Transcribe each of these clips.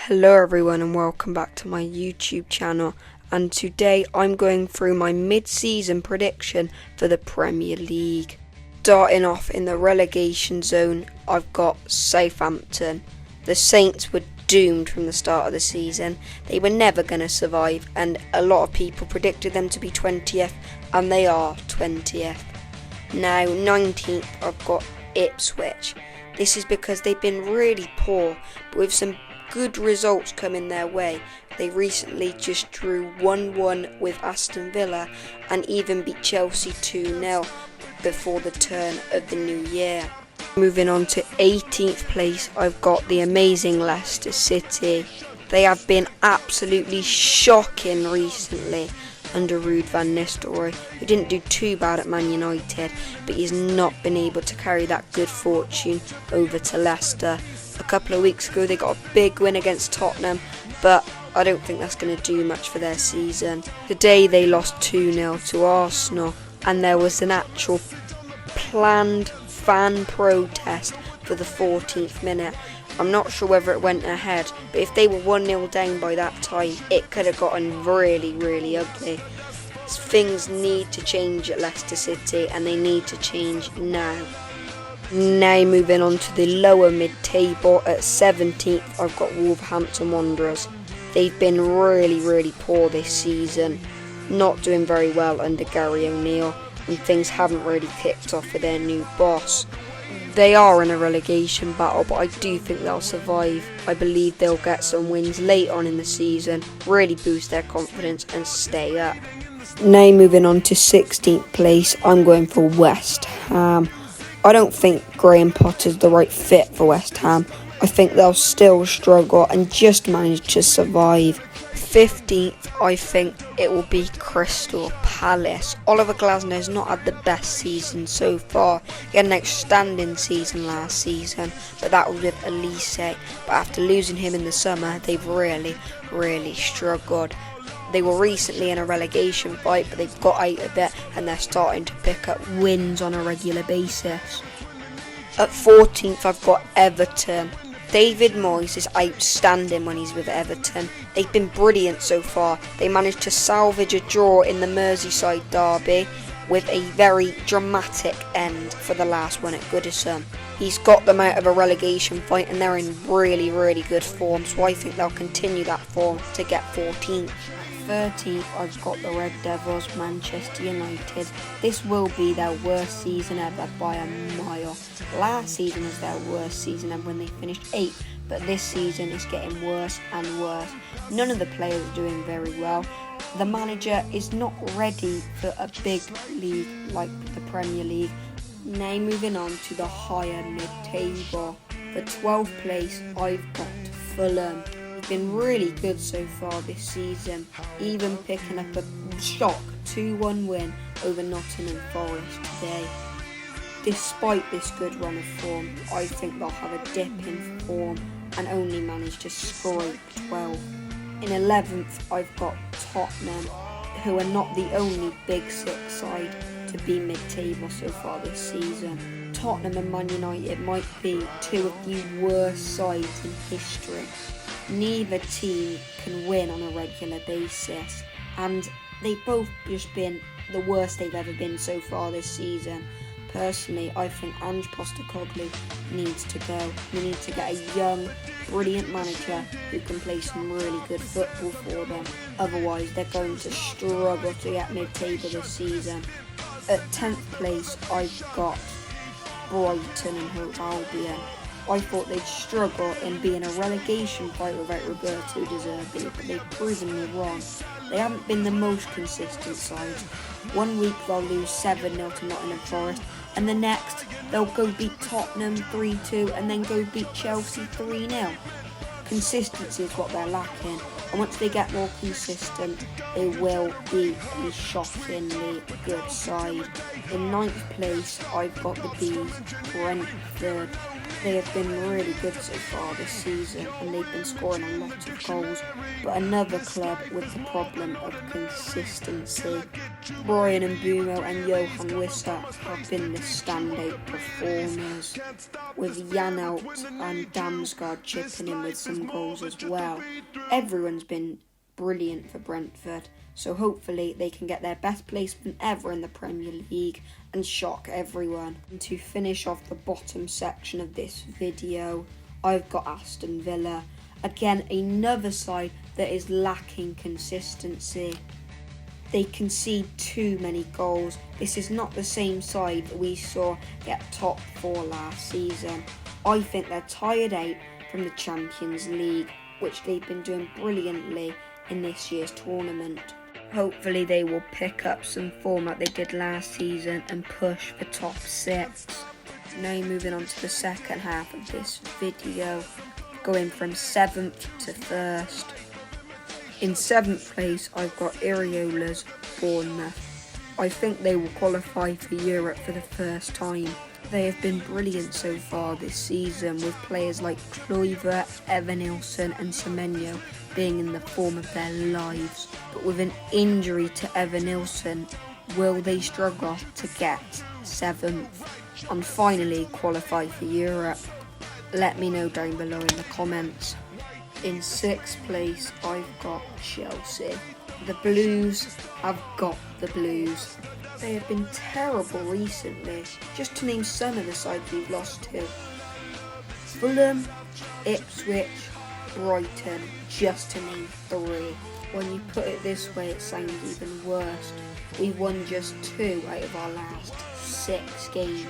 Hello everyone and welcome back to my YouTube channel, and today I'm going through my mid-season prediction for the Premier League. Starting off in the relegation zone, I've got Southampton. The Saints were doomed from the start of the season. They were never going to survive, and a lot of people predicted them to be 20th, and they are 20th. Now 19th I've got Ipswich. This is because they've been really poor, but with some good results coming their way. They recently just drew 1-1 with Aston Villa and even beat Chelsea 2-0 before the turn of the new year. Moving on to 18th place, I've got the amazing Leicester City. They have been absolutely shocking recently under Ruud van Nistelrooy, who didn't do too bad at Man United, but he's not been able to carry that good fortune over to Leicester. A couple of weeks ago they got a big win against Tottenham, but I don't think that's going to do much for their season. Today they lost 2-0 to Arsenal, and there was an actual planned fan protest for the 14th minute. I'm not sure whether it went ahead, but if they were 1-0 down by that time, it could have gotten really ugly. Things need to change at Leicester City, and they need to change now. Now moving on to the lower mid-table, at 17th I've got Wolverhampton Wanderers. They've been really poor this season, not doing very well under Gary O'Neill, and things haven't really kicked off with their new boss. They are in a relegation battle, but I do think they'll survive. I believe they'll get some wins late on in the season, really boost their confidence and stay up. Now moving on to 16th place, I'm going for West Ham. I don't think Graham Potter's the right fit for West Ham. I think they'll still struggle and just manage to survive. 15th, I think it will be Crystal Palace. Oliver Glasner's not had the best season so far. He had an outstanding season last season, but that was with Elise. But after losing him in the summer, they've really struggled. They were recently in a relegation fight, but they've got out of it and they're starting to pick up wins on a regular basis. At 14th, I've got Everton. David Moyes is outstanding when he's with Everton. They've been brilliant so far. They managed to salvage a draw in the Merseyside derby with a very dramatic end for the last one at Goodison. He's got them out of a relegation fight and they're in really good form, so I think they'll continue that form to get 14th. 13th, I've got the Red Devils, Manchester United. This will be their worst season ever by a mile. Last season was their worst season ever when they finished 8th, but this season is getting worse and worse. None of the players are doing very well. The manager is not ready for a big league like the Premier League. Now moving on to the higher mid-table. For 12th place, I've got Fulham. Been really good so far this season, even picking up a shock 2-1 win over Nottingham Forest today. Despite this good run of form, I think they'll have a dip in form and only manage to scrape 12. In 11th, I've got Tottenham, who are not the only Big Six side to be mid-table so far this season. Tottenham and Man United might be two of the worst sides in history. Neither team can win on a regular basis, and they've both just been the worst they've ever been so far this season. Personally, I think Ange Postecoglou needs to go. We need to get a young, brilliant manager who can play some really good football for them. Otherwise, they're going to struggle to get mid-table this season. At 10th place, I've got Brighton and Hove Albion. I thought they'd struggle in being a relegation fight without Roberto De Zerbi, but they've proven me wrong. They haven't been the most consistent side. 1 week they'll lose 7-0 to Nottingham Forest, and the next they'll go beat Tottenham 3-2 and then go beat Chelsea 3-0. Consistency is what they're lacking, and once they get more consistent, they will be a shockingly good side. In 9th place, I've got the Bees, Brentford. They have been really good so far this season and they've been scoring a lot of goals, but another club with the problem of consistency. Bryan Mbeumo and Johan Wissa have been the standout performers, with Janelt and Damsgaard chipping in with some goals as well. Everyone's been brilliant for Brentford, so hopefully they can get their best placement ever in the Premier League and shock everyone. And to finish off the bottom section of this video, I've got Aston Villa. Again, another side that is lacking consistency. They concede too many goals. This is not the same side that we saw get top 4 last season. I think they're tired out from the Champions League, which they've been doing brilliantly in this year's tournament. Hopefully they will pick up some form like they did last season and push for top 6. Now moving on to the second half of this video, going from 7th to 1st. In 7th place I've got Iriola's Bournemouth. I think they will qualify for Europe for the first time. They have been brilliant so far this season, with players like Kluivert, Evanilson and Semenyo being in the form of their lives. But with an injury to Evanilson, will they struggle to get 7th and finally qualify for Europe? Let me know down below in the comments. In 6th place, I've got Chelsea. The Blues have got the Blues. They have been terrible recently. Just to name some of the sides we've lost to: Fulham, Ipswich, Brighton, just to name 3. When you put it this way, it sounds even worse. We've won just 2 out of our last 6 games.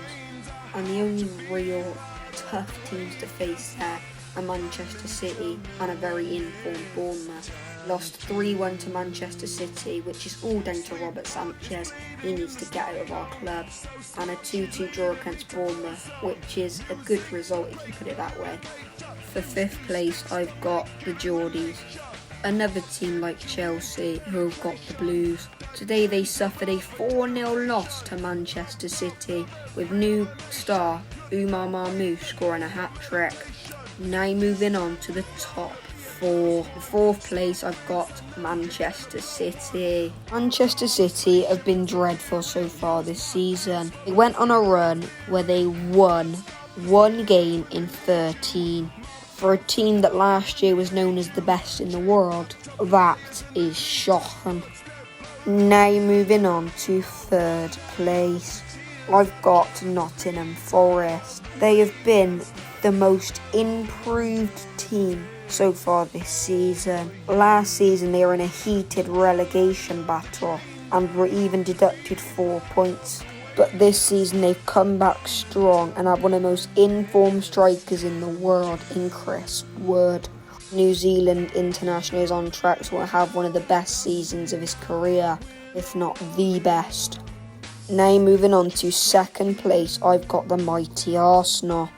And the only real tough teams to face there are Manchester City and a very informed Bournemouth. Lost 3-1 to Manchester City, which is all down to Robert Sanchez. He needs to get out of our club. And a 2-2 draw against Bournemouth, which is a good result if you put it that way. For 5th place, I've got the Geordies. Another team like Chelsea, who have got the Blues. Today they suffered a 4-0 loss to Manchester City, with new star Umar Marmoush scoring a hat-trick. Now moving on to the top 4. In 4th place, I've got Manchester City. Manchester City have been dreadful so far this season. They went on a run where they won 1 game in 13. For a team that last year was known as the best in the world, that is shocking. Now moving on to 3rd place, I've got Nottingham Forest. They have been the most improved team so far this season. Last season they were in a heated relegation battle and were even deducted 4 points. But this season they've come back strong and have one of the most informed strikers in the world in Chris Wood. New Zealand international is on track to have one of the best seasons of his career, if not the best. Now moving on to 2nd place, I've got the mighty Arsenal.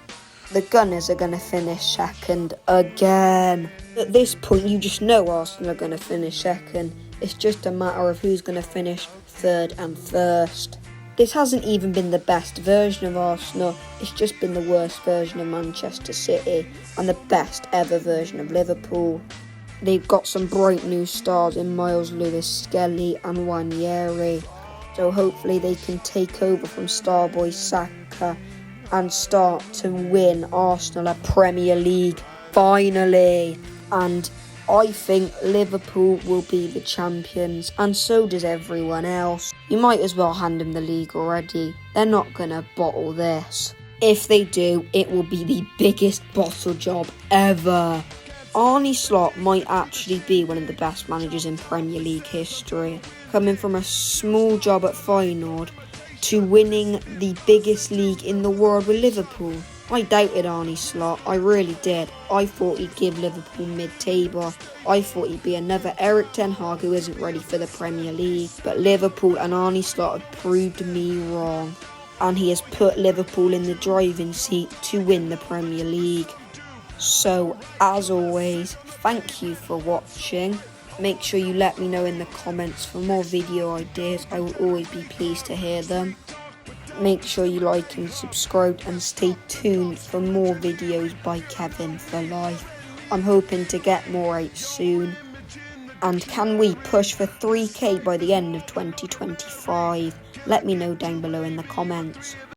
The Gunners are going to finish 2nd again. At this point you just know Arsenal are going to finish 2nd. It's just a matter of who's going to finish 3rd and 1st. This hasn't even been the best version of Arsenal, it's just been the worst version of Manchester City and the best ever version of Liverpool. They've got some bright new stars in Miles Lewis-Skelly and Nwaneri, so hopefully they can take over from Starboy Saka and start to win Arsenal a Premier League finally. And I think Liverpool will be the champions, and so does everyone else. You might as well hand them the league already. They're not going to bottle this. If they do, it will be the biggest bottle job ever. Arne Slot might actually be one of the best managers in Premier League history, coming from a small job at Feyenoord to winning the biggest league in the world with Liverpool. I doubted Arne Slot, I really did. I thought he'd give Liverpool mid-table. I thought he'd be another Erik ten Hag who isn't ready for the Premier League. But Liverpool and Arne Slot have proved me wrong. And he has put Liverpool in the driving seat to win the Premier League. So, as always, thank you for watching. Make sure you let me know in the comments for more video ideas. I will always be pleased to hear them. make sure you like and subscribe and stay tuned for more videos by Kevin for Life. I'm hoping to get more out soon. And can we push for 3K by the end of 2025? Let me know down below in the comments.